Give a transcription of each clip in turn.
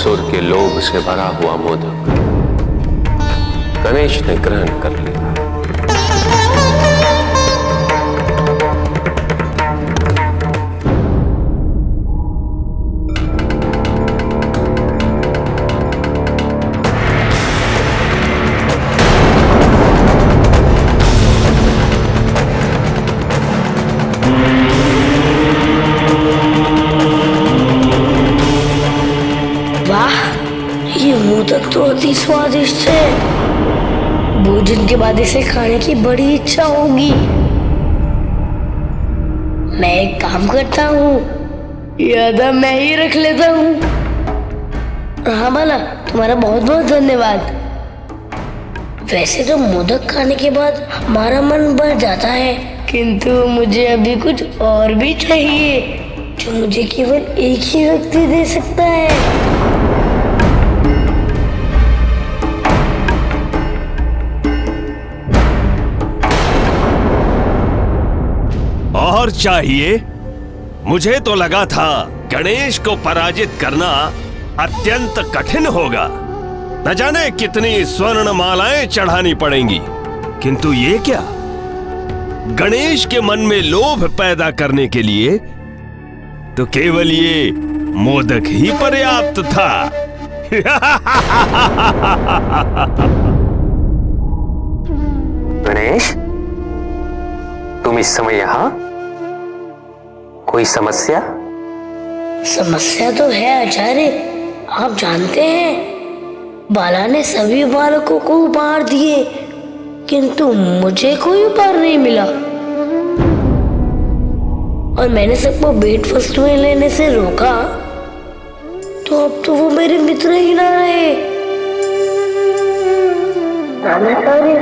लोभासुर के लोभ से भरा हुआ मोदक गणेश ने ग्रहण कर लिया। ये मोदक तो अति स्वादिष्ट है। भोजन के बाद इसे खाने की बड़ी इच्छा होगी। मैं एक काम करता हूँ, यादा मैं ही रख लेता हूँ। हाँ बाला, तुम्हारा बहुत बहुत धन्यवाद। वैसे तो मोदक खाने के बाद हमारा मन भर जाता है, किंतु मुझे अभी कुछ और भी चाहिए जो मुझे केवल एक ही व्यक्ति दे सकता है। और चाहिए? मुझे तो लगा था गणेश को पराजित करना अत्यंत कठिन होगा, न जाने कितनी स्वर्ण मालाएं चढ़ानी पड़ेंगी, किंतु ये क्या, गणेश के मन में लोभ पैदा करने के लिए तो केवल ये मोदक ही पर्याप्त था। गणेश, तुम इस समय यहाँ? कोई समस्या? समस्या तो है आचार्य। आप जानते हैं, बाला ने सभी बालकों को उपहार दिए, किंतु मुझे कोई उपहार नहीं मिला। और मैंने सबको भेंट वस्तुएं लेने से रोका, तो अब तो वो मेरे मित्र ही ना रहे। आचार्य,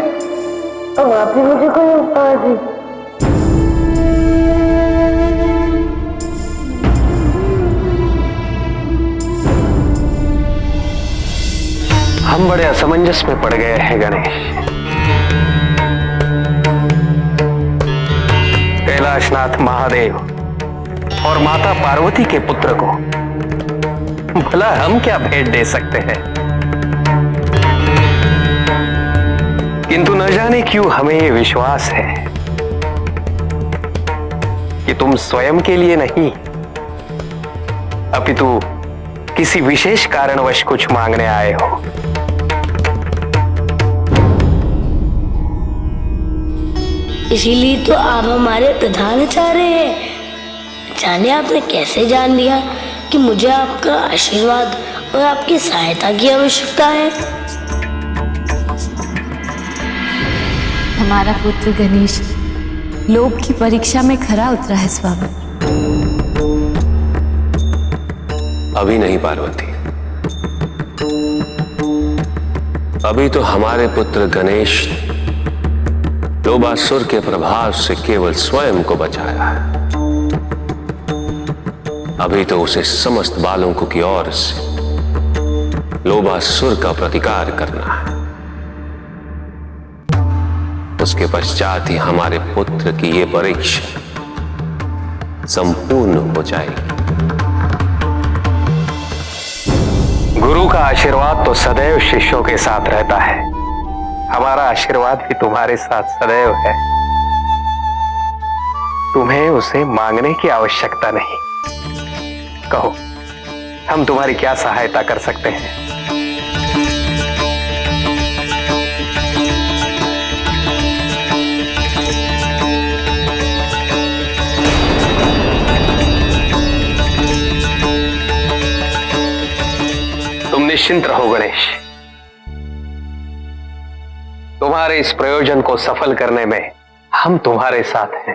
अब आप ही मुझे कोई उपहार दी। हम बड़े असमंजस में पड़ गए हैं गणेश। कैलाशनाथ महादेव और माता पार्वती के पुत्र को भला हम क्या भेंट दे सकते हैं, किंतु न जाने क्यों हमें ये विश्वास है कि तुम स्वयं के लिए नहीं, अपितु किसी विशेष कारणवश कुछ मांगने आए हो। इसीलिए तो आप हमारे प्रधान आचार्य हैं। जाने आपने कैसे जान लिया कि मुझे आपका आशीर्वाद और आपकी सहायता की आवश्यकता है। हमारा पुत्र गणेश लोभ की परीक्षा में खरा उतरा है स्वामी। अभी नहीं पार्वती, अभी तो हमारे पुत्र गणेश लोभासुर के प्रभाव से केवल स्वयं को बचाया है। अभी तो उसे समस्त बालकों की ओर से लोभासुर का प्रतिकार करना है। उसके पश्चात ही हमारे पुत्र की ये परीक्षा संपूर्ण हो जाएगी। गुरु का आशीर्वाद तो सदैव शिष्यों के साथ रहता है। हमारा आशीर्वाद भी तुम्हारे साथ सदैव है। तुम्हें उसे मांगने की आवश्यकता नहीं। कहो, हम तुम्हारी क्या सहायता कर सकते हैं? तुम निश्चिंत रहो गणेश, तुम्हारे इस प्रयोजन को सफल करने में हम तुम्हारे साथ हैं।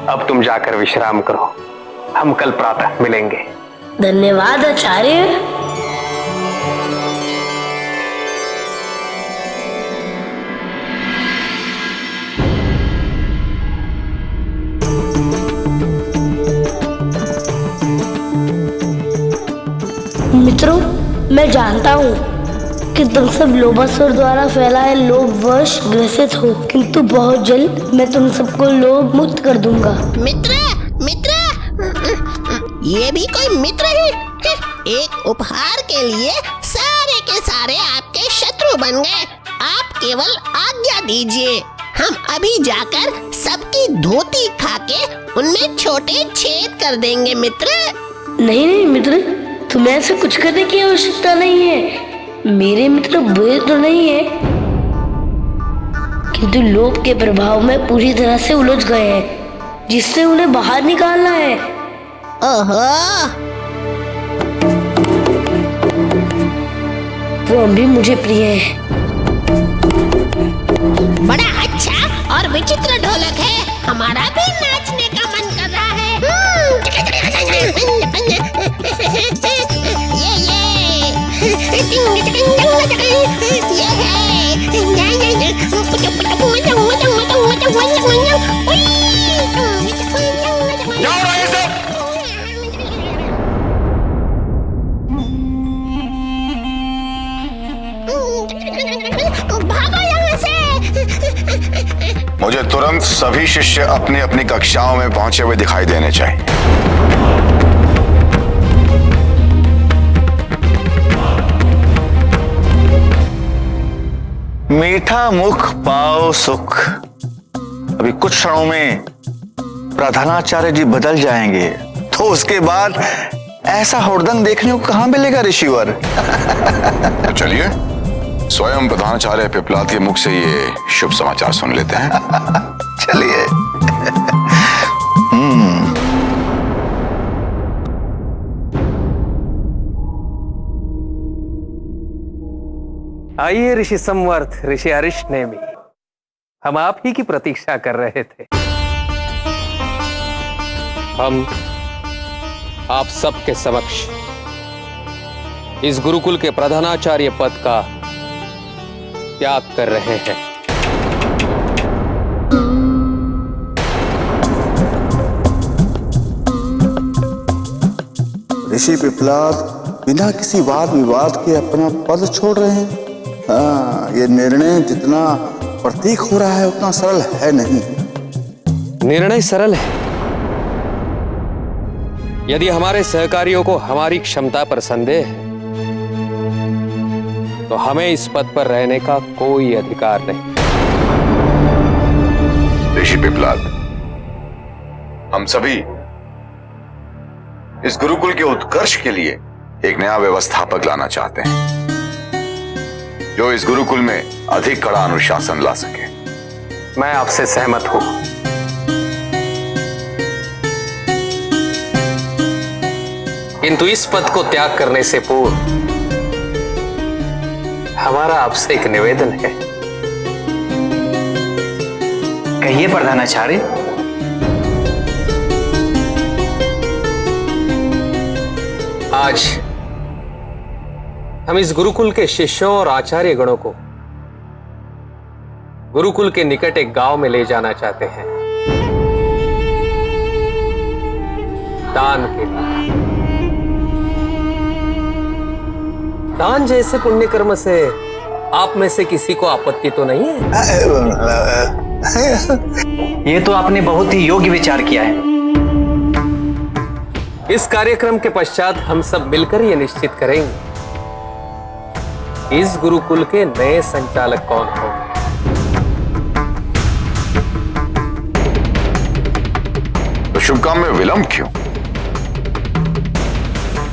अब तुम जाकर विश्राम करो, हम कल प्रातः मिलेंगे। धन्यवाद आचार्य। मित्रों, मैं जानता हूँ कि तुम सब लोभासुर द्वारा फैलाए लोभवश ग्रसित हो, किंतु बहुत जल्द मैं तुम सबको लोभ मुक्त कर दूंगा। मित्र, मित्र, ये भी कोई मित्र है? एक उपहार के लिए सारे के सारे आपके शत्रु बन गए। आप केवल आज्ञा दीजिए, हम अभी जाकर सबकी धोती खाके उनमें छोटे छेद कर देंगे मित्र। नहीं नहीं मित्र, तुम्हें ऐसा कुछ करने की आवश्यकता नहीं है। मेरे मित्र बुरे तो नहीं है, किंतु लोभ के प्रभाव में पूरी तरह से उलझ गए हैं, जिससे उन्हें बाहर निकालना है। ओहो, वो भी मुझे प्रिय है। बड़ा अच्छा और विचित्र ढोलक है, हमारा भी नाचने का मन कर रहा है। भागो यहाँ से। मुझे तुरंत सभी शिष्य अपनी अपनी कक्षाओं में पहुंचे हुए दिखाई देने चाहिए। मीठा मुख पाओ सुख। अभी कुछ क्षणों में प्रधानाचार्य जी बदल जाएंगे, तो उसके बाद ऐसा हुड़दंग देखने को कहां मिलेगा ऋषिवर। तो चलिए स्वयं प्रधानाचार्य पिपलाद के मुख से ये शुभ समाचार सुन लेते हैं। चलिए। आइए ऋषि संवर्त, ऋषि अरिष्टनेमि, हम आप ही की प्रतीक्षा कर रहे थे। हम आप सबके समक्ष इस गुरुकुल के प्रधानाचार्य पद का त्याग कर रहे हैं। ऋषि पिपलाद बिना किसी वाद विवाद के अपना पद छोड़ रहे हैं। हाँ, ये निर्णय जितना प्रतीक हो रहा है उतना सरल है नहीं। निर्णय सरल है। यदि हमारे सहकारियों को हमारी क्षमता पर संदेह है, तो हमें इस पद पर रहने का कोई अधिकार नहीं। ऋषि पिपलाद, हम सभी इस गुरुकुल के उत्कर्ष के लिए एक नया व्यवस्थापक लाना चाहते हैं, जो इस गुरुकुल में अधिक कड़ा अनुशासन ला सके। मैं आपसे सहमत हूं, किंतु इस पद को त्याग करने से पूर्व हमारा आपसे एक निवेदन है। कहिए प्रधानाचार्य। आज हम इस गुरुकुल के शिष्यों और आचार्य गणों को गुरुकुल के निकट एक गांव में ले जाना चाहते हैं, दान के लिए। दान जैसे पुण्य कर्म से आप में से किसी को आपत्ति तो नहीं है? ये तो आपने बहुत ही योग्य विचार किया है। इस कार्यक्रम के पश्चात हम सब मिलकर यह निश्चित करेंगे, इस गुरुकुल के नए संचालक कौन होंगे। तो शुभ काम में विलंब क्यों?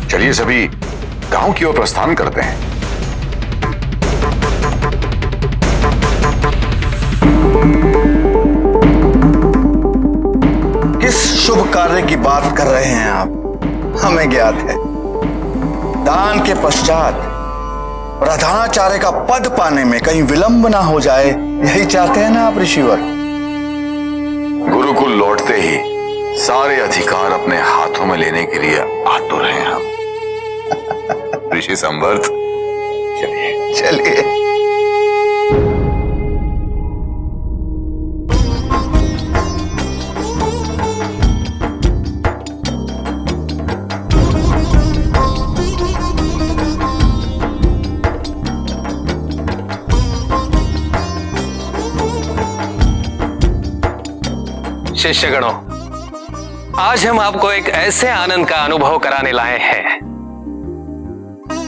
चलिए सभी गांव की ओर प्रस्थान करते हैं। किस शुभ कार्य की बात कर रहे हैं आप? हमें ज्ञात है, दान के पश्चात प्रधानाचार्य का पद पाने में कहीं विलंब ना हो जाए, यही चाहते हैं ना आप ऋषिवर? गुरुकुल लौटते ही सारे अधिकार अपने हाथों में लेने के लिए आतुर हैं हम। ऋषि संवर्त, चलिए चलिए। शिष्यगणों, आज हम आपको एक ऐसे आनंद का अनुभव कराने लाए हैं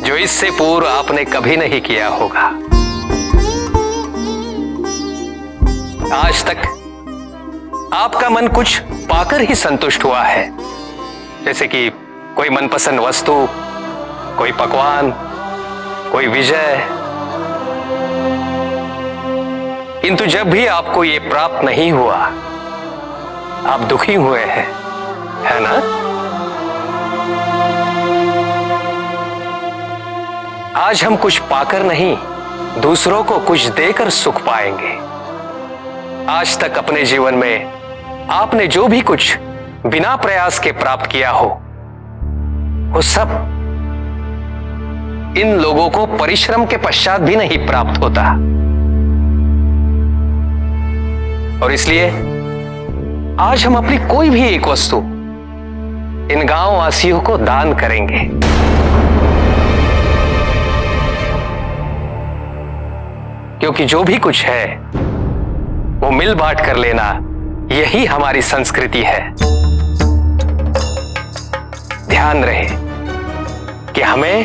जो इससे पूर्व आपने कभी नहीं किया होगा। आज तक आपका मन कुछ पाकर ही संतुष्ट हुआ है, जैसे कि कोई मनपसंद वस्तु, कोई पकवान, कोई विजय। किंतु जब भी आपको यह प्राप्त नहीं हुआ, आप दुखी हुए हैं, है ना? आज हम कुछ पाकर नहीं, दूसरों को कुछ देकर सुख पाएंगे। आज तक अपने जीवन में आपने जो भी कुछ बिना प्रयास के प्राप्त किया हो, वो सब इन लोगों को परिश्रम के पश्चात भी नहीं प्राप्त होता। और इसलिए आज हम अपनी कोई भी एक वस्तु इन गांव वासियों को दान करेंगे। क्योंकि जो भी कुछ है वो मिल बांट कर लेना, यही हमारी संस्कृति है। ध्यान रहे कि हमें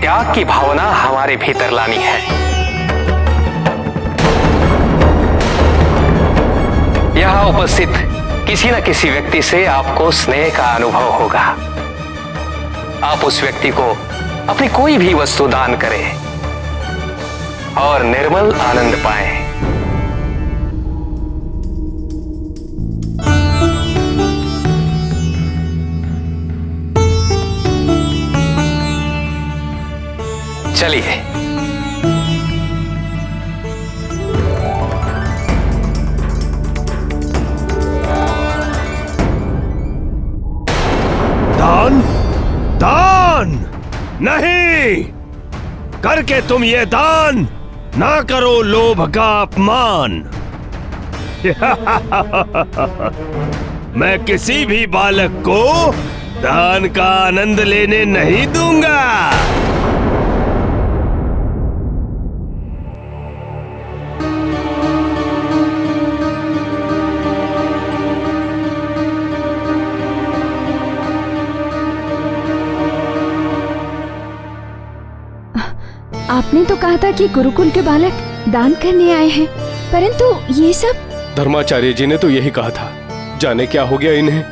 त्याग की भावना हमारे भीतर लानी है। यहां उपस्थित किसी न किसी व्यक्ति से आपको स्नेह का अनुभव होगा। आप उस व्यक्ति को अपनी कोई भी वस्तु दान करें और निर्मल आनंद पाएं। चलिए, दान? दान नहीं करके तुम ये दान ना करो लोभ का अपमान। मैं किसी भी बालक को दान का आनंद लेने नहीं दूंगा। आपने तो कहा था कि गुरुकुल के बालक दान करने आए हैं, परंतु ये सब। धर्माचार्य जी ने तो यही कहा था, जाने क्या हो गया इन्हें,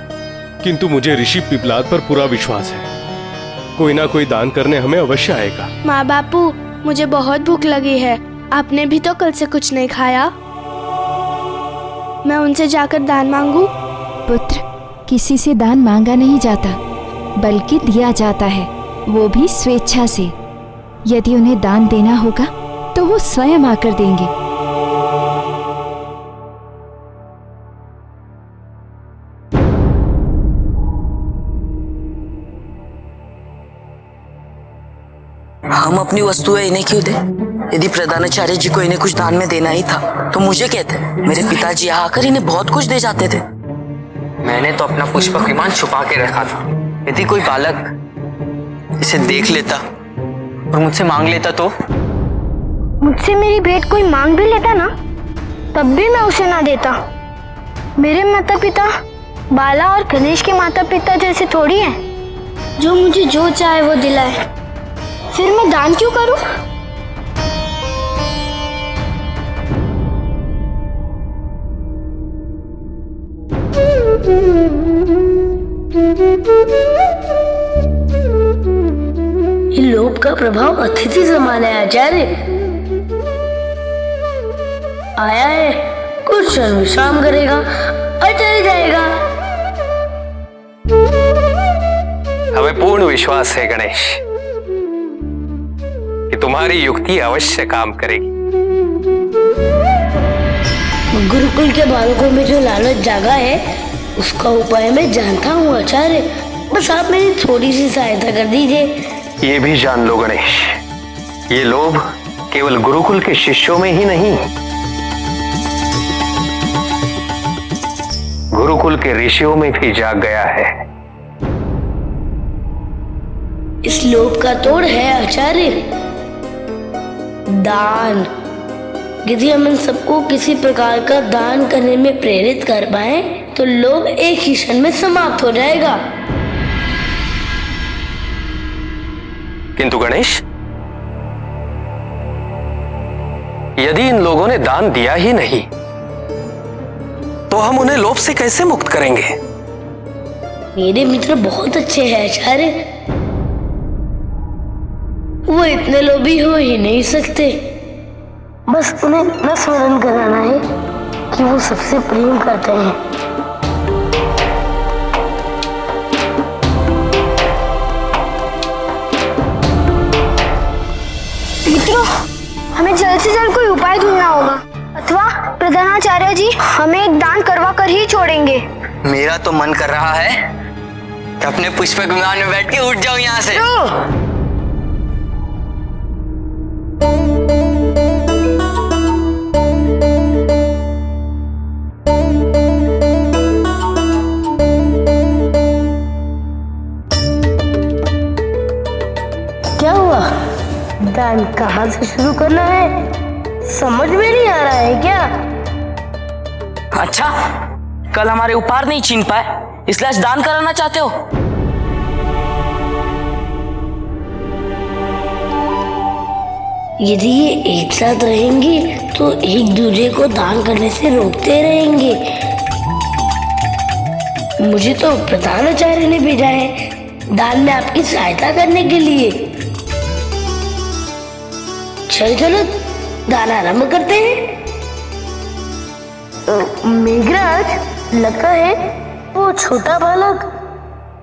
किंतु मुझे ऋषि पिपलाद पर पूरा विश्वास है। कोई ना कोई दान करने हमें अवश्य आएगा। माँ बापू, मुझे बहुत भूख लगी है। आपने भी तो कल से कुछ नहीं खाया। मैं उनसे जाकर दान मांगू? पुत्र, किसी से दान मांगा नहीं जाता, बल्कि दिया जाता है, वो भी स्वेच्छा से। यदि उन्हें दान देना होगा तो वो स्वयं आकर देंगे। हम अपनी वस्तुएं इन्हें क्यों दें? यदि प्रधानाचार्य जी को इन्हें कुछ दान में देना ही था तो मुझे कहते। मेरे पिताजी यहाँ आकर इन्हें बहुत कुछ दे जाते थे। मैंने तो अपना पुष्पक विमान छुपा के रखा था। यदि कोई बालक इसे देख लेता और मुझसे मांग लेता तो? मुझसे मेरी भेंट कोई मांग भी लेता ना, तब भी मैं उसे ना देता। मेरे माता पिता बाला और गणेश के माता पिता जैसे थोड़ी हैं, जो मुझे जो चाहे वो दिलाए। फिर मैं दान क्यों करूं? ये लोभ का प्रभाव अतिथि समान है आचार्य। आया है, कुछ क्षण विश्राम करेगा और चले जाएगा। हमें पूर्ण विश्वास है गणेश कि तुम्हारी युक्ति अवश्य काम करेगी। गुरुकुल के बालकों में जो लालच जागा है, उसका उपाय मैं जानता हूँ आचार्य। बस आप मेरी थोड़ी सी सहायता कर दीजिए। ये भी जान लो गणेश, ये लोभ केवल गुरुकुल के शिष्यों में ही नहीं, गुरुकुल के ऋषियों में भी जाग गया है। इस लोभ का तोड़ है आचार्य दान। यदि हम इन सबको किसी प्रकार का दान करने में प्रेरित कर पाए तो लोभ एक ही क्षण में समाप्त हो जाएगा। किंतु गणेश, यदि इन लोगों ने दान दिया ही नहीं तो हम उन्हें लोभ से कैसे मुक्त करेंगे? मेरे मित्र बहुत अच्छे हैं आचार्य, वो इतने लोभी हो ही नहीं सकते। बस उन्हें इतना स्मरण कराना है कि वो सबसे प्रेम करते हैं। मित्रों, हमें जल्द से जल्द कोई उपाय ढूंढना होगा, अथवा प्रधानाचार्य जी हमें एक दान करवा कर ही छोड़ेंगे। मेरा तो मन कर रहा है कि अपने पुष्पक विमान में बैठ के उठ जाऊं यहाँ से। क्या हुआ? दान कहाँ से शुरू करना है समझ में नहीं आ रहा है क्या? अच्छा, कल हमारे उपहार नहीं छीन पाए इसलिए आज दान कराना चाहते हो? यदि ये एक साथ रहेंगे तो एक दूसरे को दान करने से रोकते रहेंगे। मुझे तो प्रधानाचार्य ने भेजा है दान में आपकी सहायता करने के लिए। चलो दान आरंभ करते हैं। मेघराज, लगता है वो छोटा बालक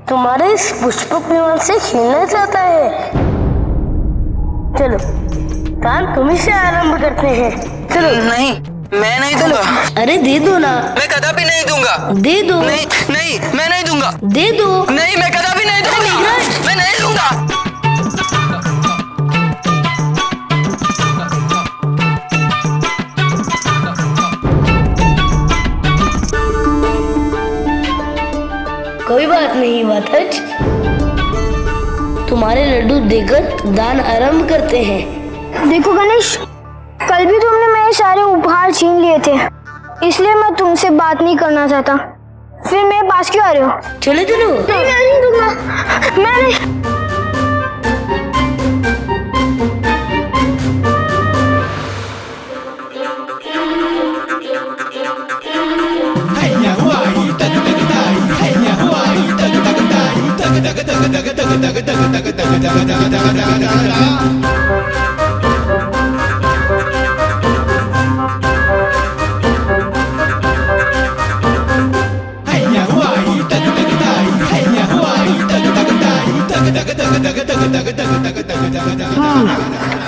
तुम्हारे इस पुष्पक विमान से खेलना चाहता है। चलो दान तुम्ही से आरंभ करते हैं। चलो। नहीं, मैं नहीं दूंगा। अरे दे दो ना। मैं कदापि नहीं दूंगा। दे दो। नहीं नहीं, मैं नहीं दूंगा। दे दो। नहीं, मैं कदापि नहीं दूंगा। मैं नहीं दूंगा। कोई बात नहीं वातज, तुम्हारे लड्डू देकर दान आरंभ करते हैं। देखो गणेश, कल भी तुमने मेरे सारे उपहार छीन लिए थे, इसलिए मैं तुमसे बात नहीं करना चाहता। फिर मेरे पास क्यों आ रहे हो? चलो चलो। नहीं, मैं नहीं दूंगा। मैं नहीं।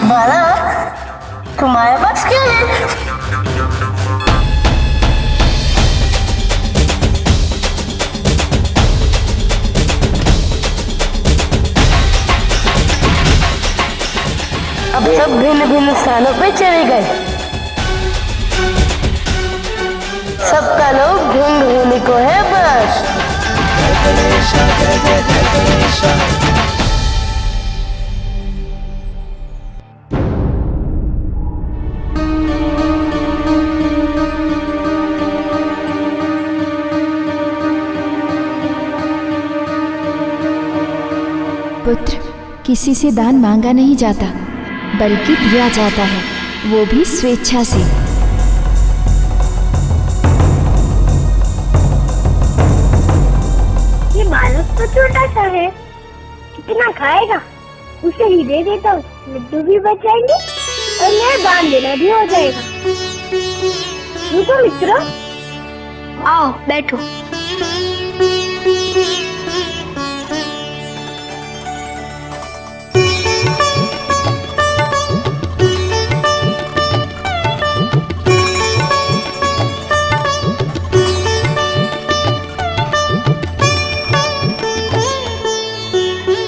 बालक, तुम्हारे पास क्या है? अब सब भिन्न भिन्न स्थानों पे चले गए। सबका लोग ढूंढ होने को है बस। पुत्र, किसी से दान मांगा नहीं जाता बल्कि दिया जाता है, वो भी स्वेच्छा से। ये बालक तो छोटा सा है, कितना खाएगा? उसे ही दे देता हूँ, लड्डू भी बच जाएंगे और मेरा दान देना भी हो जाएगा। रुको मित्रों, आओ बैठो।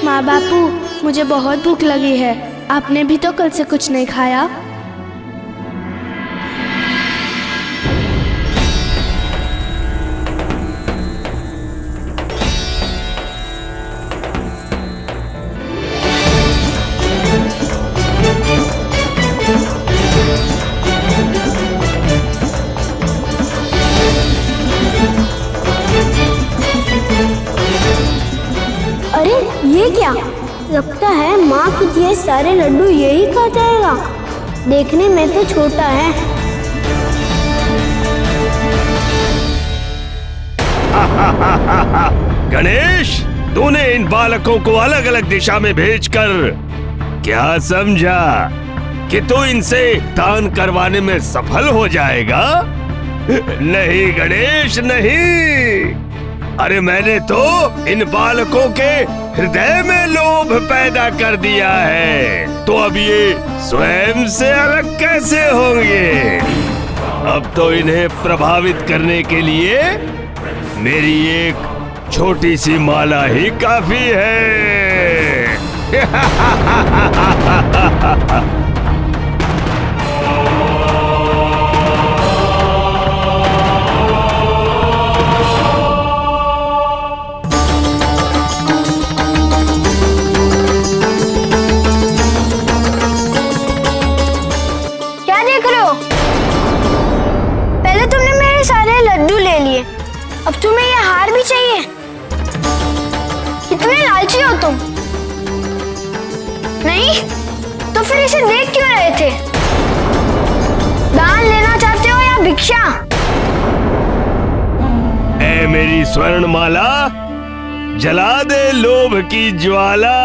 माँ बापू, मुझे बहुत भूख लगी है। आपने भी तो कल से कुछ नहीं खाया। लिया। लगता है माँ के दिए सारे लड्डू यही खा जाएगा। देखने में तो छोटा है। गणेश, तूने इन बालकों को अलग अलग दिशा में भेजकर क्या समझा कि तू इनसे दान करवाने में सफल हो जाएगा? नहीं गणेश, नहीं। अरे मैंने तो इन बालकों के हृदय में लोभ पैदा कर दिया है, तो अब ये स्वयं से अलग कैसे होंगे? अब तो इन्हें प्रभावित करने के लिए मेरी एक छोटी सी माला ही काफी है। अब तुम्हें ये हार भी चाहिए? इतने लालची हो तुम? नहीं तो फिर इसे देख क्यों रहे थे? दान लेना चाहते हो या भिक्षा? ऐ मेरी स्वर्णमाला, जला दे लोभ की ज्वाला।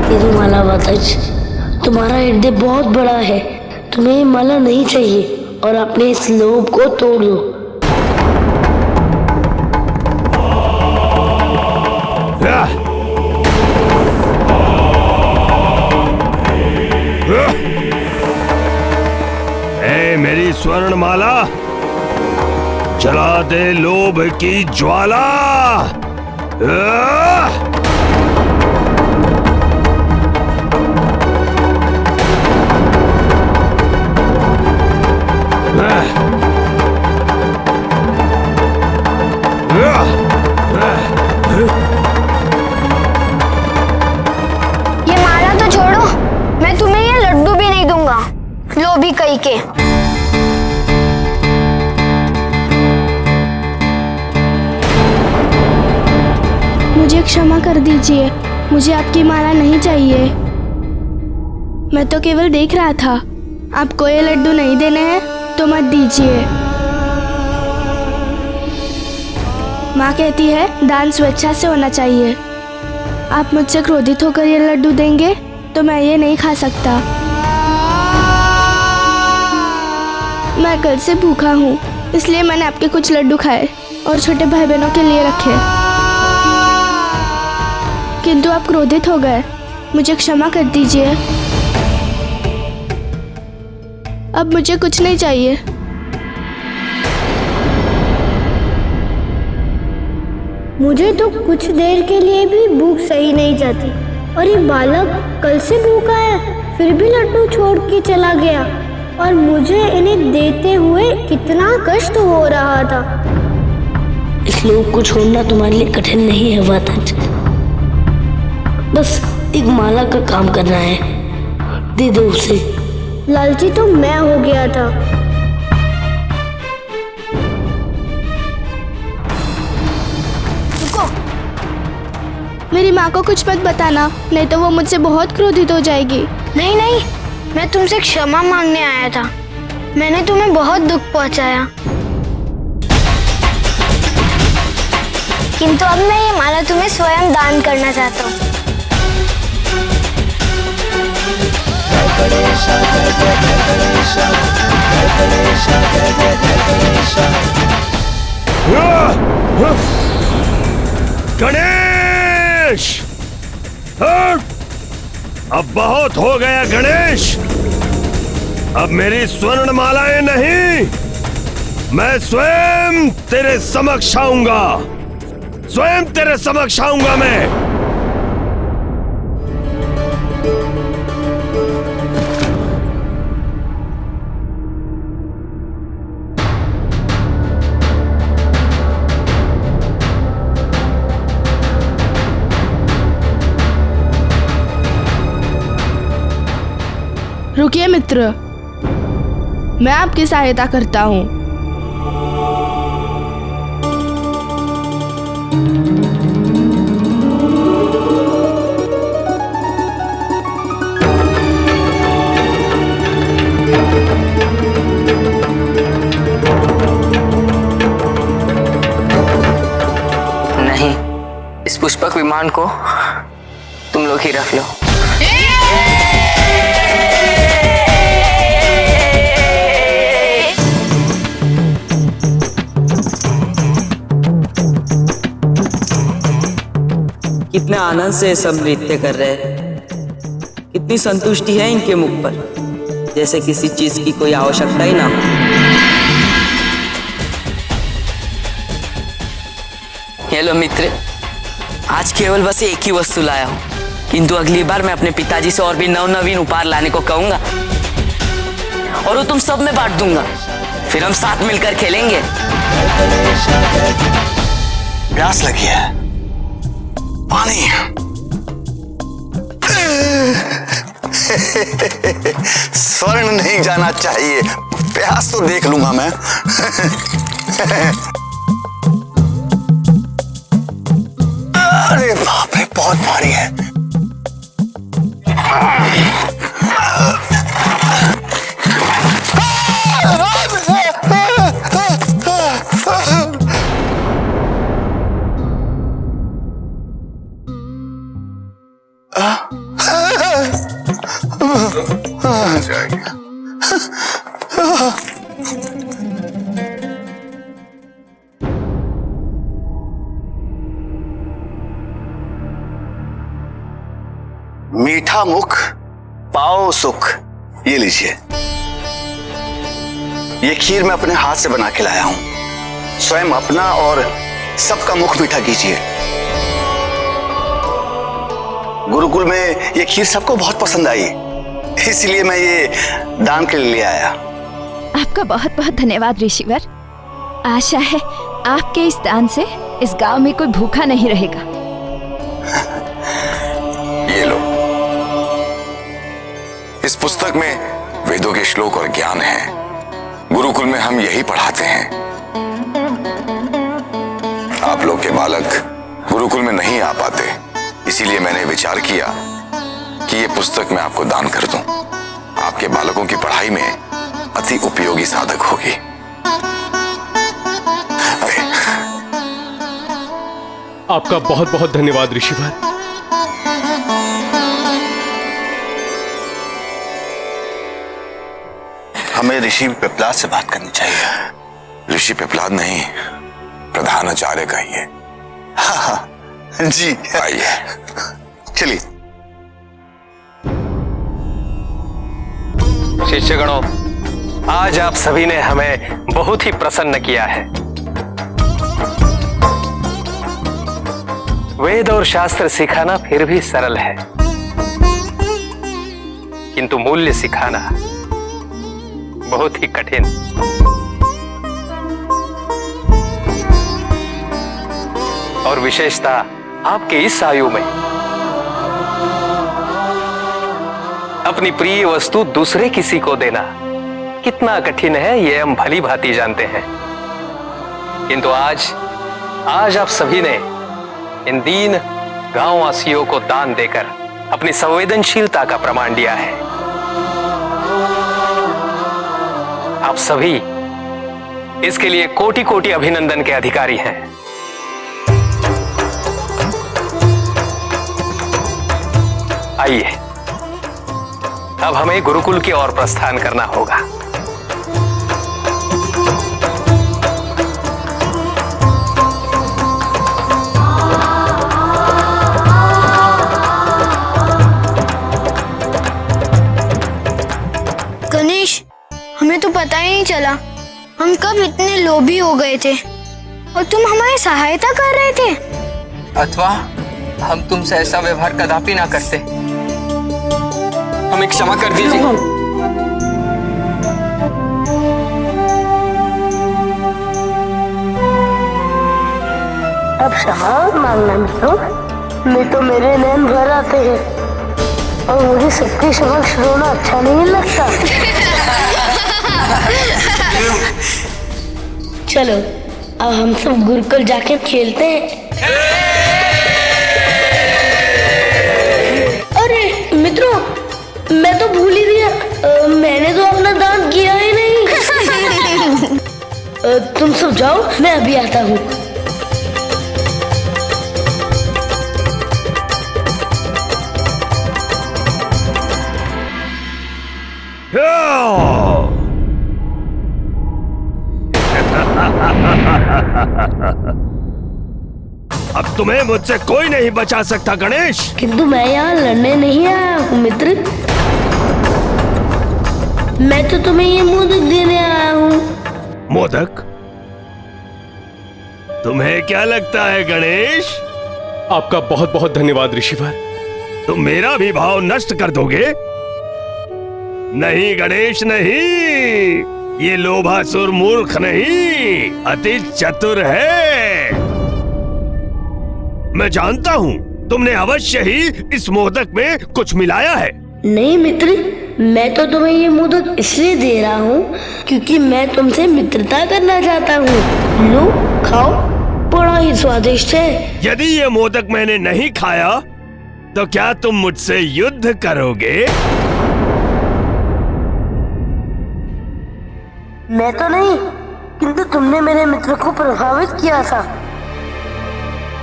ये माला बताज, तुम्हारा हृदय बहुत बड़ा है, तुम्हें ये माला नहीं चाहिए और अपने इस लोभ को तोड़ दो। ऐ मेरी स्वर्णमाला, जला दे लोभ की ज्वाला। ये माला तो छोड़ो, मैं तुम्हें ये लड्डू भी नहीं दूंगा, लोभी कहीं के। मुझे क्षमा कर दीजिए, मुझे आपकी माला नहीं चाहिए। मैं तो केवल देख रहा था। आपको ये लड्डू नहीं देने हैं तो मत दीजिए। माँ कहती है दान स्वेच्छा से होना चाहिए। आप मुझसे क्रोधित होकर ये लड्डू देंगे तो मैं ये नहीं खा सकता। मैं कल से भूखा हूँ, इसलिए मैंने आपके कुछ लड्डू खाए और छोटे भाई बहनों के लिए रखे। किंतु आप क्रोधित हो गए, मुझे क्षमा कर दीजिए। अब मुझे कुछ नहीं चाहिए। मुझे तो कुछ देर के लिए भी भूख सही नहीं जाती, और ये बालक कल से भूखा है, फिर भी लड्डू छोड़ के चला गया, और मुझे इन्हें देते हुए कितना कष्ट हो रहा था। इस लोभ को छोड़ना तुम्हारे लिए कठिन नहीं है वाताज, बस एक माला का काम करना है, दे दो उसे। लालची तो मैं हो गया था। रुको, मेरी माँ को कुछ मत बताना, नहीं तो वो मुझसे बहुत क्रोधित हो जाएगी। नहीं नहीं, मैं तुमसे क्षमा मांगने आया था। मैंने तुम्हें बहुत दुख पहुंचाया, किंतु अब मैं ये माला तुम्हें स्वयं दान करना चाहता हूँ। गणेश, अब बहुत हो गया गणेश। अब मेरी स्वर्ण मालाएं नहीं, मैं स्वयं तेरे समक्ष आऊंगा, स्वयं तेरे समक्ष आऊंगा मैं। रुकिए मित्र, मैं आपकी सहायता करता हूँ। सामान को तुम लोग ही रख लो। कितने आनंद से सब नृत्य कर रहे हैं, कितनी संतुष्टि है इनके मुख पर, जैसे किसी चीज की कोई आवश्यकता ही ना हो। ये लो मित्र, आज केवल बस एक ही वस्तु लाया हूँ, किंतु अगली बार मैं अपने पिताजी से और भी नवनवीन उपहार लाने को कहूंगा और वो तुम सब में बांट दूंगा। फिर हम साथ मिलकर खेलेंगे। प्यास लगी है, पानी। स्वर्ण नहीं जाना चाहिए, प्यास तो देख लूंगा मैं। अरे बाप रे, बहुत भारी है। मीठा मुख पाओ सुख, ये लीजिए। ये खीर मैं अपने हाथ से बना के लाया हूं, स्वयं अपना और सबका मुख मीठा कीजिए। गुरुकुल में ये खीर सबको बहुत पसंद आई, इसलिए मैं ये दान के लिए आया। आपका बहुत बहुत धन्यवाद ऋषिवर। आशा है आपके इस दान से इस गांव में कोई भूखा नहीं रहेगा। ये लो, इस पुस्तक में वेदों के श्लोक और ज्ञान है। गुरुकुल में हम यही पढ़ाते हैं। आप लोग के बालक गुरुकुल में नहीं आ पाते, इसीलिए मैंने विचार किया कि ये पुस्तक मैं आपको दान कर दूं। आपके बालकों की पढ़ाई में अति उपयोगी साधक होगी। अरे, आपका बहुत बहुत धन्यवाद ऋषिवर। हमें ऋषि पिपलाद से बात करनी चाहिए। ऋषि पिपलाद नहीं, प्रधानाचार्य कहिए। हाँ, जी आइए। चलिए। शिष्यगणों, आज आप सभी ने हमें बहुत ही प्रसन्न किया है। वेद और शास्त्र सिखाना फिर भी सरल है, किंतु मूल्य सिखाना बहुत ही कठिन। और विशेषता आपके इस आयु में अपनी प्रिय वस्तु दूसरे किसी को देना कितना कठिन है, यह हम भली भांति जानते हैं। किंतु आज आप सभी ने इन दीन गांववासियों को दान देकर अपनी संवेदनशीलता का प्रमाण दिया है। आप सभी इसके लिए कोटि कोटि अभिनंदन के अधिकारी हैं। आइए, अब हमें गुरुकुल की ओर प्रस्थान करना होगा। गणेश, हमें तो पता ही नहीं चला हम कब इतने लोभी हो गए थे और तुम हमारी सहायता कर रहे थे। अथवा हम तुमसे ऐसा व्यवहार कदापि ना करते। हमें क्षमा कर दीजिए। अब क्षमा मांगना मित्रों, नहीं तो मेरे नैन भर आते हैं और मुझे सबके समक्ष रोना अच्छा नहीं लगता। चलो, अब हम सब गुरुकुल जाके खेलते हैं। अरे मित्रों, मैं तो भूल ही गया, मैंने तो अपना दान किया ही नहीं। तुम सब जाओ, मैं अभी आता हूँ। तुम्हें मुझसे कोई नहीं बचा सकता गणेश। किंतु मैं यहाँ लड़ने नहीं आया हूँ मित्र, मैं तो तुम्हें ये मोदक देने आया हूँ। मोदक? तुम्हें क्या लगता है गणेश? आपका बहुत बहुत धन्यवाद ऋषिवर। तुम मेरा भी भाव नष्ट कर दोगे? नहीं गणेश नहीं, ये लोभासुर मूर्ख नहीं, अति चतुर है। मैं जानता हूँ तुमने अवश्य ही इस मोदक में कुछ मिलाया है। नहीं मित्र, मैं तो तुम्हें ये मोदक इसलिए दे रहा हूँ क्योंकि मैं तुमसे मित्रता करना चाहता हूँ। लो खाओ, बड़ा ही स्वादिष्ट है। यदि ये मोदक मैंने नहीं खाया तो क्या तुम मुझसे युद्ध करोगे? मैं तो नहीं, किंतु तुमने मेरे मित्र को प्रभावित किया था,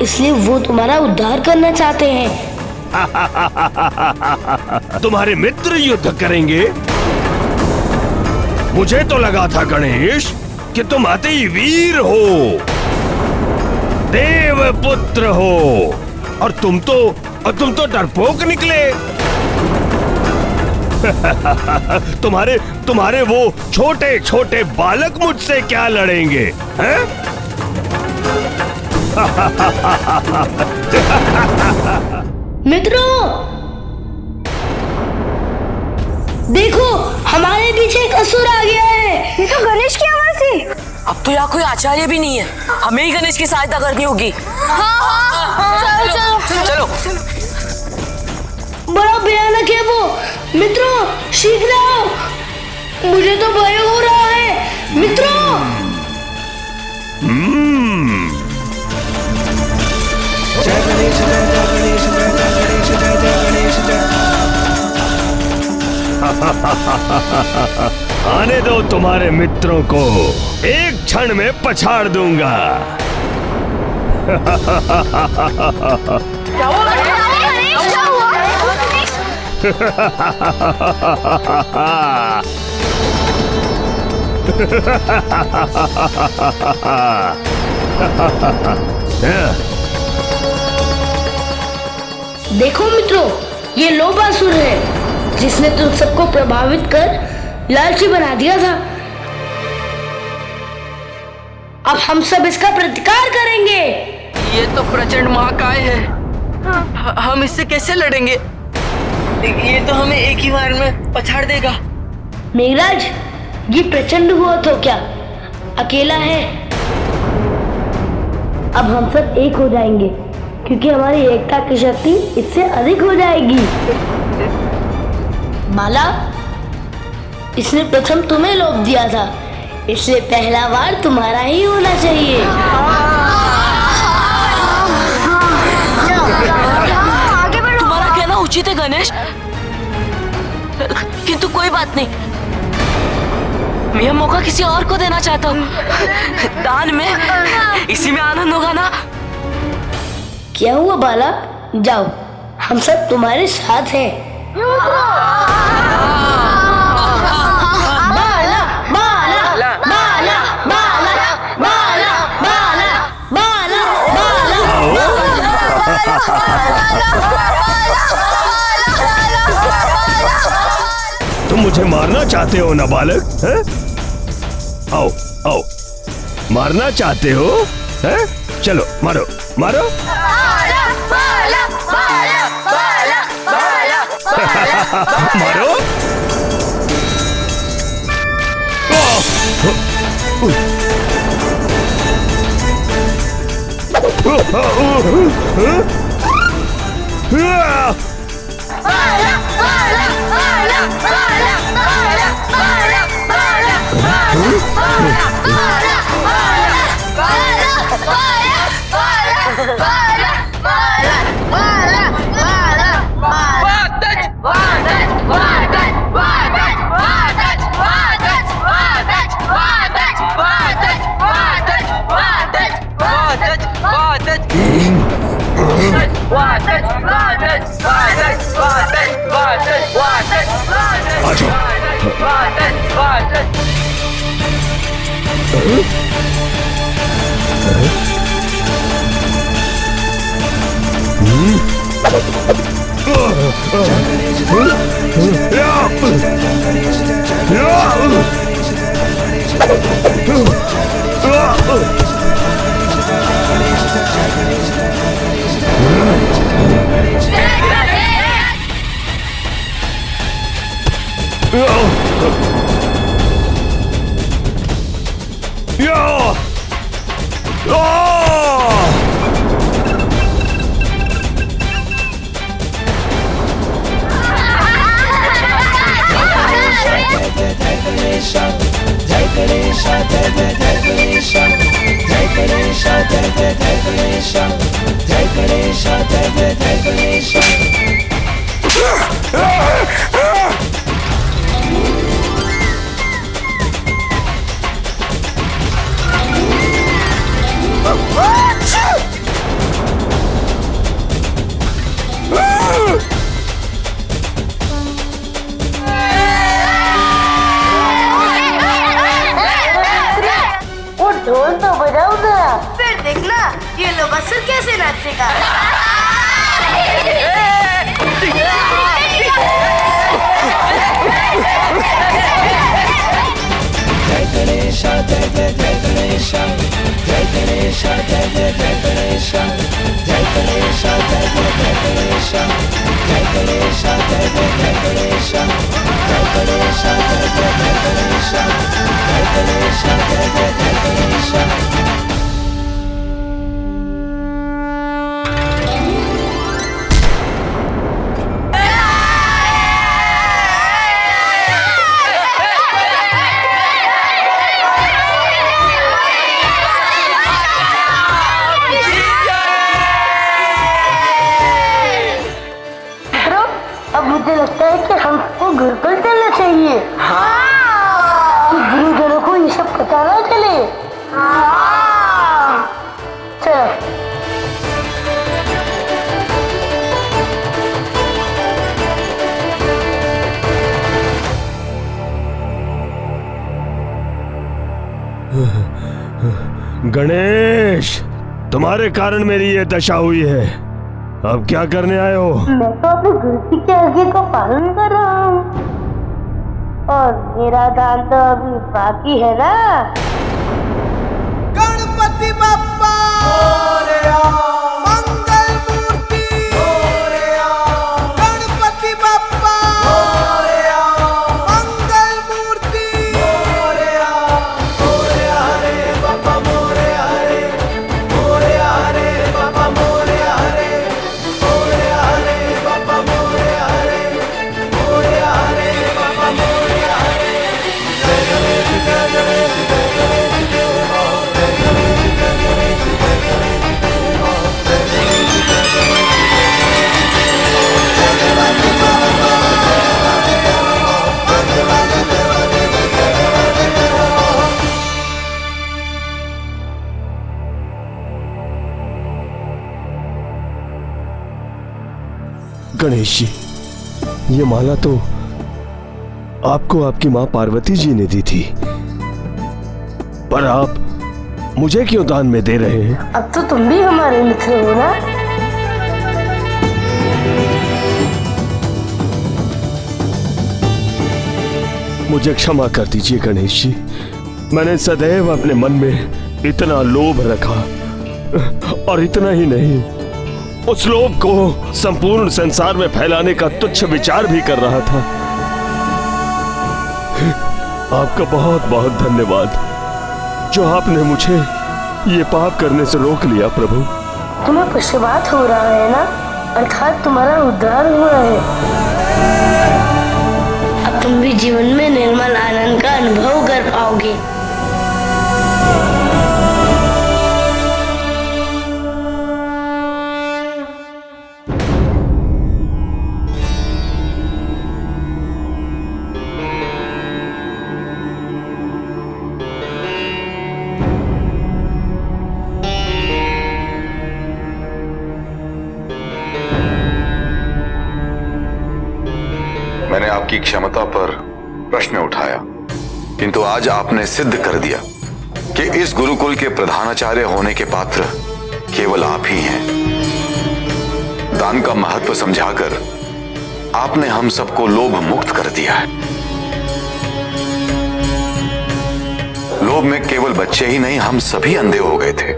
इसलिए वो तुम्हारा उद्धार करना चाहते हैं। तुम्हारे मित्र युद्ध करेंगे? मुझे तो लगा था गणेश कि तुम अति वीर हो, देव पुत्र हो, और तुम तो डरपोक निकले। तुम्हारे वो छोटे छोटे बालक मुझसे क्या लड़ेंगे हैं? मित्रों देखो, हमारे पीछे एक असुर आ गया है। ये तो गणेश की आवाज है। अब तो यहाँ कोई आचार्य भी नहीं है, हमें ही गणेश की सहायता करनी होगी। चलो। बड़ा भयानक है वो। मित्रों शीघ्र आओ, मुझे तो भय हो रहा है। मित्रों जय गणेश जय गणेश जय गणेश जय गणेश जय। आने दो तुम्हारे मित्रों को, एक क्षण में पछाड़ दूंगा। क्या हुआ? देखो मित्रों, ये लोभासुर है जिसने तुम सबको प्रभावित कर लालची बना दिया था। अब हम सब इसका प्रतिकार करेंगे। ये तो प्रचंड महाकाय है, हम इससे कैसे लड़ेंगे? ये तो हमें एक ही बार में पछाड़ देगा। मेघराज, ये प्रचंड हुआ तो क्या अकेला है? अब हम सब एक हो जाएंगे क्योंकि हमारी एकता की शक्ति इससे अधिक हो जाएगी। माला, इसने प्रथम तुम्हें लोभ दिया था, इसलिए पहला वार तुम्हारा ही होना चाहिए। तुम्हारा कहना उचित है गणेश, किंतु कोई बात नहीं, मैं यह मौका किसी और को देना चाहता हूँ। दान में इसी में आनंद होगा ना। क्या हुआ बाला, जाओ, हम सब तुम्हारे साथ हैं। बाला बाला बाला बाला बाला बाला बाला। तुम मुझे मारना चाहते हो ना बालक? हैं? आओ आओ, मारना चाहते हो? हैं? चलो मारो मारो। मारो। वो ढोल तो बजाओ ना, फिर देखना ये लोग असुर कैसे नाचेगा। जय गणेश जय जय जय गणेश, जय गणेश जय जय जय गणेश, जय गणेश जय जय जय गणेश, जय गणेश जय जय जय गणेश, जय गणेश जय जय जय गणेश, जय गणेश जय जय जय गणेश। अब मुझे लगता है कि हमको गुरुकुल चलना चाहिए। गुरुजनों को ये सब पता ना चले। चलो। गणेश, तुम्हारे कारण मेरी ये दशा हुई है। अब क्या करने आए हो? मैं तो अपने गुरु की आज्ञा का पालन कर रहा हूँ और मेरा दान तो अभी बाकी है ना। गणपति बप्पा मोरया, मंगल मूर्ति मोरया, गणपति बप्पा मोरया, मंगल मूर्ति मोरया, मोरया रे बप्पा मोरया रे, मोरया रे बप्पा मोरया रे, मोरया रे बप्पा मोरया रे, मोरया रे बप्पा मोरया रे। जय गणेश जय गणेश जय गणेश जय हो, जय गणेश जय गणेश जय गणेश जय हो, जय गणेश जय गणेश जय गणपति बप्पा जय हो, भगवान देव जय हो। गणेश जी, ये माला तो आपको आपकी माँ पार्वती जी ने दी थी, पर आप मुझे क्यों दान में दे रहे हैं? अब तो तुम भी हमारे मित्र हो ना। मुझे क्षमा कर दीजिए गणेश जी। मैंने सदैव अपने मन में इतना लोभ रखा, और इतना ही नहीं, उस लोभ को संपूर्ण संसार में फैलाने का तुच्छ विचार भी कर रहा था। आपका बहुत बहुत धन्यवाद, जो आपने मुझे ये पाप करने से रोक लिया प्रभु। तुम्हें पक्षपात हो रहा है ना, अर्थात तुम्हारा उद्धार हुआ है। अब तुम भी जीवन में निर्मल आनंद का अनुभव कर पाओगे। मैंने आपकी क्षमता पर प्रश्न उठाया, किंतु आज आपने सिद्ध कर दिया कि इस गुरुकुल के प्रधानाचार्य होने के पात्र केवल आप ही हैं। दान का महत्व समझाकर आपने हम सबको लोभ मुक्त कर दिया है। लोभ में केवल बच्चे ही नहीं, हम सभी अंधे हो गए थे।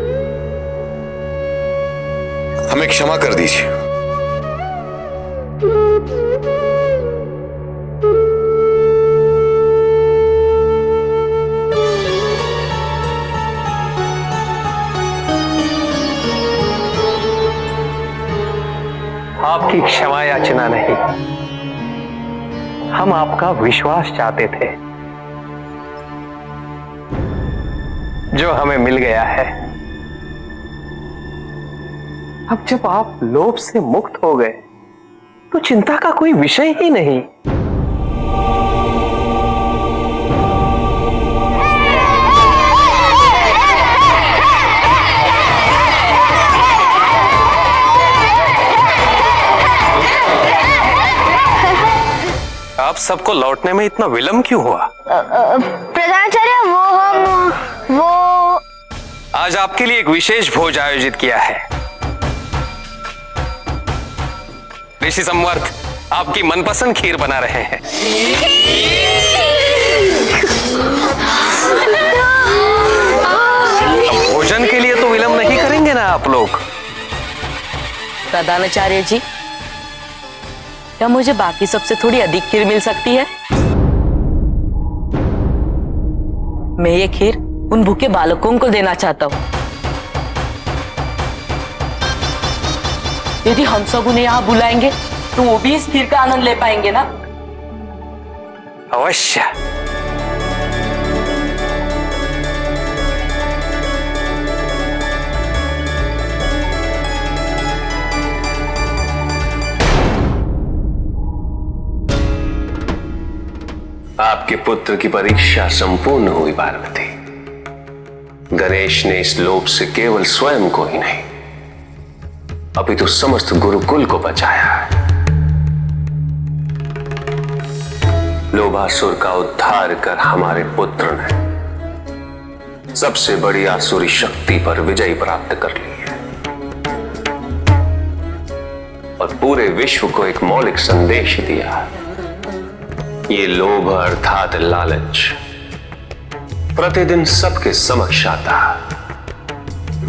हमें क्षमा कर दीजिए। हम आपका विश्वास चाहते थे, जो हमें मिल गया है। अब जब आप लोभ से मुक्त हो गए तो चिंता का कोई विषय ही नहीं। आप सबको लौटने में इतना विलंब क्यों हुआ? प्रधानाचार्य वो आज आपके लिए एक विशेष भोज आयोजित किया है। ऋषि संवर्त आपकी मनपसंद खीर बना रहे हैं। अब भोजन के लिए तो विलंब नहीं करेंगे ना आप लोग? प्रधानाचार्य जी, क्या मुझे बाकी सबसे थोड़ी अधिक खीर मिल सकती है? मैं ये खीर उन भूखे बालकों को देना चाहता हूँ। यदि हम सब उन्हें यहाँ बुलाएंगे तो वो भी इस खीर का आनंद ले पाएंगे ना? अवश्य। आपके पुत्र की परीक्षा संपूर्ण हुई पार्वती। गणेश ने इस लोभ से केवल स्वयं को ही नहीं, अपितु समस्त गुरुकुल को बचाया है। लोभासुर का उद्धार कर हमारे पुत्र ने सबसे बड़ी आसुरी शक्ति पर विजय प्राप्त कर ली है और पूरे विश्व को एक मौलिक संदेश दिया है। ये लोभ अर्थात लालच प्रतिदिन सबके समक्ष आता,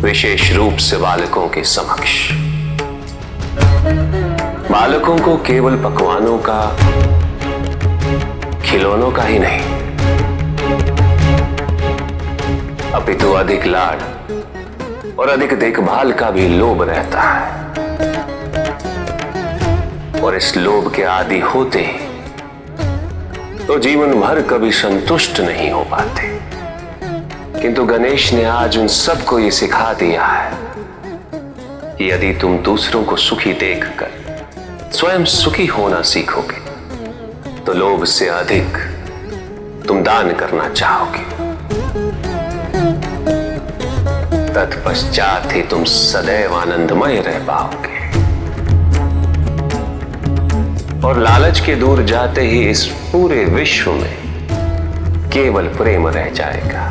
विशेष रूप से बालकों के समक्ष। बालकों को केवल पकवानों का, खिलौनों का ही नहीं, अपितु अधिक लाड और अधिक देखभाल का भी लोभ रहता है। और इस लोभ के आदि होते ही तो जीवन भर कभी संतुष्ट नहीं हो पाते। किंतु गणेश ने आज उन सबको ये सिखा दिया है कि यदि तुम दूसरों को सुखी देखकर स्वयं सुखी होना सीखोगे तो लोभ से अधिक तुम दान करना चाहोगे। तत्पश्चात ही तुम सदैव आनंदमय रह पाओगे और लालच के दूर जाते ही इस पूरे विश्व में केवल प्रेम रह जाएगा।